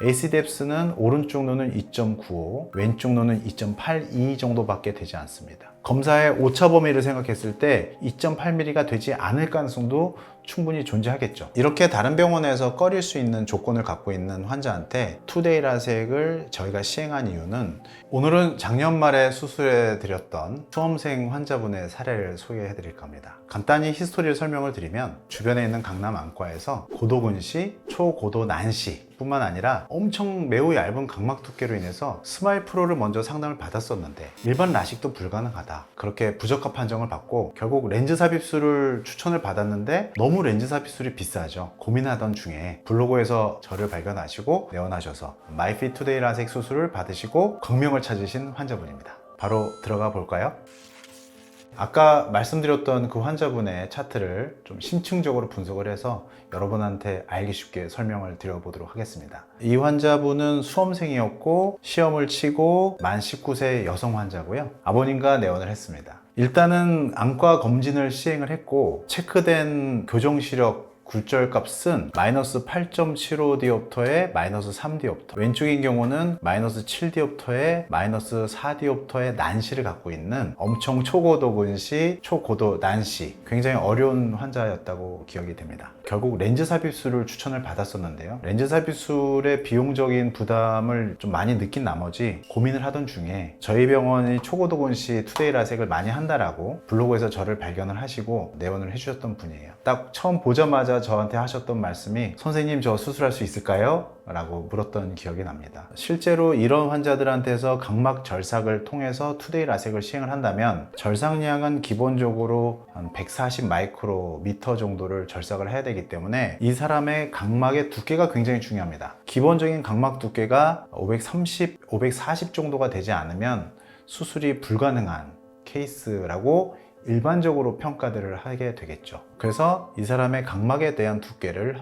ACDEPS는 오른쪽 눈은 2.95, 왼쪽 눈은 2.82 정도밖에 되지 않습니다. 검사의 오차 범위를 생각했을 때 2.8mm가 되지 않을 가능성도 충분히 존재하겠죠. 이렇게 다른 병원에서 꺼릴 수 있는 조건을 갖고 있는 환자한테 투데이 라섹을 저희가 시행한 이유는, 오늘은 작년 말에 수술해 드렸던 수험생 환자분의 사례를 소개해 드릴 겁니다. 간단히 히스토리를 설명을 드리면, 주변에 있는 강남 안과에서 고도근시, 초고도 난시 뿐만 아니라 엄청 매우 얇은 각막 두께로 인해서 스마일 프로를 먼저 상담을 받았었는데 일반 라식도 불가능하다, 그렇게 부적합 판정을 받고 결국 렌즈 삽입술을 추천을 받았는데 너무 렌즈 삽입술이 비싸죠. 고민하던 중에 블로그에서 저를 발견하시고 내원하셔서 마이핏 투데이 라섹 수술을 받으시고 극명을 찾으신 환자분입니다. 바로 들어가 볼까요? 아까 말씀드렸던 그 환자분의 차트를 좀 심층적으로 분석을 해서 여러분한테 알기 쉽게 설명을 드려보도록 하겠습니다. 이 환자분은 수험생이었고 시험을 치고 만 19세 여성 환자고요. 아버님과 내원을 했습니다. 일단은 안과 검진을 시행을 했고 체크된 교정 시력 굴절 값은 마이너스 8.75 디옵터에 마이너스 3 디옵터, 왼쪽인 경우는 마이너스 7 디옵터에 마이너스 4 디옵터의 난시를 갖고 있는 엄청 초고도 근시, 초고도 난시, 굉장히 어려운 환자였다고 기억이 됩니다. 결국 렌즈 삽입술을 추천을 받았었는데요, 렌즈 삽입술의 비용적인 부담을 좀 많이 느낀 나머지 고민을 하던 중에 저희 병원이 초고도 근시 투데이 라섹을 많이 한다라고 블로그에서 저를 발견을 하시고 내원을 해주셨던 분이에요. 딱 처음 보자마자 저한테 하셨던 말씀이, 선생님 저 수술할 수 있을까요? 라고 물었던 기억이 납니다. 실제로 이런 환자들한테서 각막 절삭을 통해서 투데이 라섹을 시행을 한다면 절삭량은 기본적으로 한 140 마이크로미터 정도를 절삭을 해야 되기 때문에 이 사람의 각막의 두께가 굉장히 중요합니다. 기본적인 각막 두께가 530, 540 정도가 되지 않으면 수술이 불가능한 케이스라고 일반적으로 평가들을 하게 되겠죠. 그래서 이 사람의 각막에 대한 두께를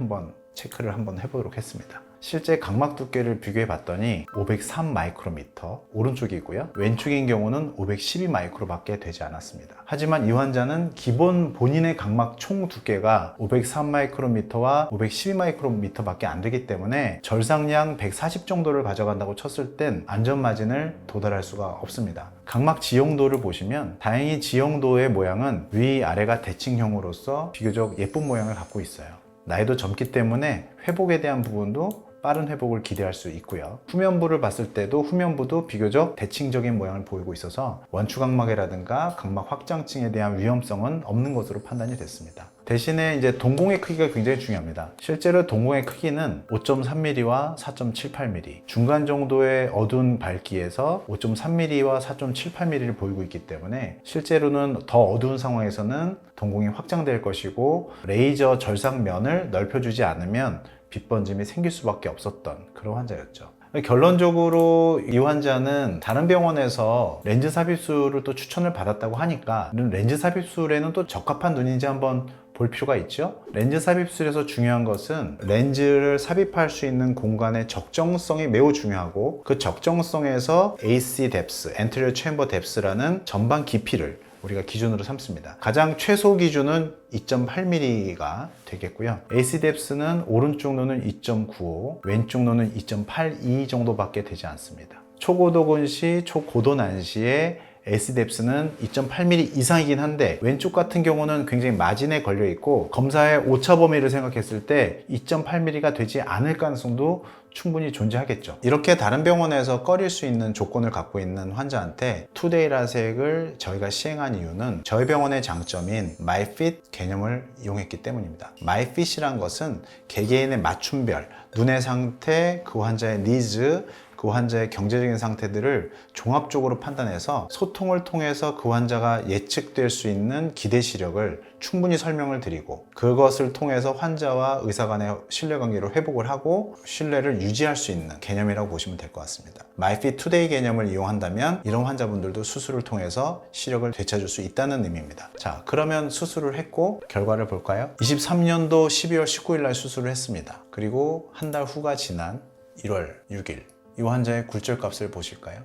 체크를 한번 해보도록 했습니다. 실제 각막 두께를 비교해 봤더니 503 마이크로미터 오른쪽이고요, 왼쪽인 경우는 512 마이크로밖에 되지 않았습니다. 하지만 이 환자는 기본 본인의 각막 총 두께가 503 마이크로미터와 512 마이크로미터밖에 안 되기 때문에 절삭량 140 정도를 가져간다고 쳤을 땐 안전 마진을 도달할 수가 없습니다. 각막 지형도를 보시면 다행히 지형도의 모양은 위아래가 대칭형으로서 비교적 예쁜 모양을 갖고 있어요. 나이도 젊기 때문에 회복에 대한 부분도 빠른 회복을 기대할 수 있고요. 후면부를 봤을 때도 후면부도 비교적 대칭적인 모양을 보이고 있어서 원추각막이라든가 각막 확장증에 대한 위험성은 없는 것으로 판단이 됐습니다. 대신에 이제 동공의 크기가 굉장히 중요합니다. 실제로 동공의 크기는 5.3mm와 4.78mm, 중간 정도의 어두운 밝기에서 5.3mm와 4.78mm를 보이고 있기 때문에 실제로는 더 어두운 상황에서는 동공이 확장될 것이고, 레이저 절삭면을 넓혀주지 않으면 빛번짐이 생길 수밖에 없었던 그런 환자였죠. 결론적으로 이 환자는 다른 병원에서 렌즈 삽입술을 또 추천을 받았다고 하니까 렌즈 삽입술에는 또 적합한 눈인지 한번 볼 필요가 있죠. 렌즈 삽입술에서 중요한 것은 렌즈를 삽입할 수 있는 공간의 적정성이 매우 중요하고, 그 적정성에서 AC depth, anterior chamber depth라는 전방 깊이를 우리가 기준으로 삼습니다. 가장 최소 기준은 2.8mm가 되겠고요. AC depth는 오른쪽 눈은 2.95, 왼쪽 눈은 2.82 정도밖에 되지 않습니다. 초고도 근시, 초고도 난시의 AC depth는 2.8mm 이상이긴 한데 왼쪽 같은 경우는 굉장히 마진에 걸려 있고, 검사의 오차 범위를 생각했을 때 2.8mm가 되지 않을 가능성도 충분히 존재하겠죠. 이렇게 다른 병원에서 꺼릴 수 있는 조건을 갖고 있는 환자한테 투데이 라섹을 저희가 시행한 이유는 저희 병원의 장점인 마이핏 개념을 이용했기 때문입니다. 마이핏이란 것은 개개인의 맞춤별, 눈의 상태, 그 환자의 니즈, 그 환자의 경제적인 상태들을 종합적으로 판단해서 소통을 통해서 그 환자가 예측될 수 있는 기대 시력을 충분히 설명을 드리고, 그것을 통해서 환자와 의사 간의 신뢰관계를 회복을 하고 신뢰를 유지할 수 있는 개념이라고 보시면 될 것 같습니다. 마이핏 투데이 개념을 이용한다면 이런 환자분들도 수술을 통해서 시력을 되찾을 수 있다는 의미입니다. 자, 그러면 수술을 했고 결과를 볼까요? 23년도 12월 19일 날 수술을 했습니다. 그리고 한 달 후가 지난 1월 6일 이 환자의 굴절 값을 보실까요?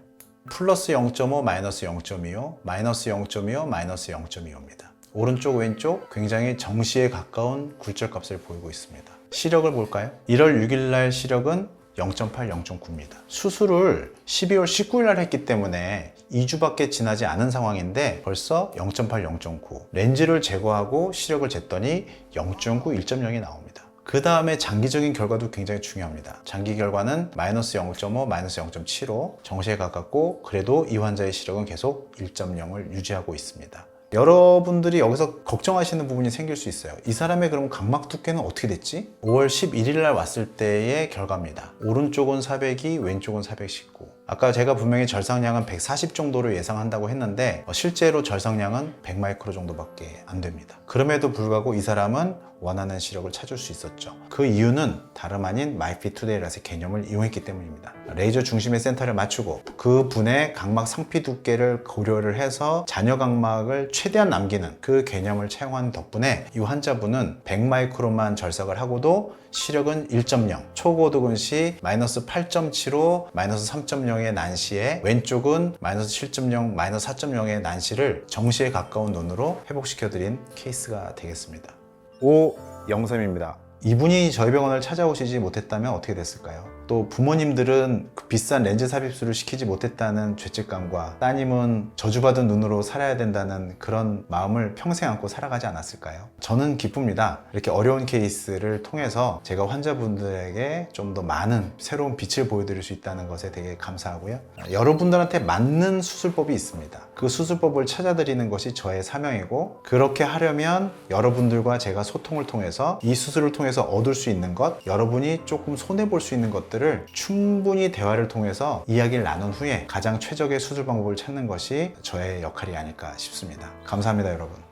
플러스 0.5, 마이너스 0.25, 마이너스 0.25, 마이너스 0.25입니다. 오른쪽 왼쪽 굉장히 정시에 가까운 굴절 값을 보이고 있습니다. 시력을 볼까요? 1월 6일 날 시력은 0.8, 0.9입니다. 수술을 12월 19일 날 했기 때문에 2주밖에 지나지 않은 상황인데 벌써 0.8, 0.9 렌즈를 제거하고 시력을 쟀더니 0.9, 1.0이 나옵니다. 그 다음에 장기적인 결과도 굉장히 중요합니다. 장기 결과는 마이너스 0.5, 마이너스 0.75 정시에 가깝고 그래도 이 환자의 시력은 계속 1.0을 유지하고 있습니다. 여러분들이 여기서 걱정하시는 부분이 생길 수 있어요. 이 사람의 그럼 각막 두께는 어떻게 됐지? 5월 11일 날 왔을 때의 결과입니다. 오른쪽은 402, 왼쪽은 419. 아까 제가 분명히 절상량은 140 정도로 예상한다고 했는데 실제로 절상량은 100마이크로 정도밖에 안 됩니다. 그럼에도 불구하고 이 사람은 원하는 시력을 찾을 수 있었죠. 그 이유는 다름 아닌 마이핏투데이라서 개념을 이용했기 때문입니다. 레이저 중심의 센터를 맞추고 그 분의 각막 상피 두께를 고려를 해서 잔여 각막을 최대한 남기는 그 개념을 차용한 덕분에 이 환자분은 100마이크로만 절삭을 하고도 시력은 1.0, 초고도근 시 마이너스 8.75, 마이너스 3.0의 난시에 왼쪽은 마이너스 7.0, 마이너스 4.0의 난시를 정시에 가까운 눈으로 회복시켜드린 케이스가 되겠습니다. 오영삼입니다. 이분이 저희 병원을 찾아오시지 못했다면 어떻게 됐을까요? 또 부모님들은 그 비싼 렌즈 삽입술을 시키지 못했다는 죄책감과 따님은 저주받은 눈으로 살아야 된다는 그런 마음을 평생 안고 살아가지 않았을까요? 저는 기쁩니다. 이렇게 어려운 케이스를 통해서 제가 환자분들에게 좀 더 많은 새로운 빛을 보여드릴 수 있다는 것에 되게 감사하고요. 여러분들한테 맞는 수술법이 있습니다. 그 수술법을 찾아드리는 것이 저의 사명이고 그렇게 하려면 여러분들과 제가 소통을 통해서 이 수술을 통해서 얻을 수 있는 것, 여러분이 조금 손해볼 수 있는 것들을 충분히 대화를 통해서 이야기를 나눈 후에 가장 최적의 수술 방법을 찾는 것이 저의 역할이 아닐까 싶습니다. 감사합니다, 여러분.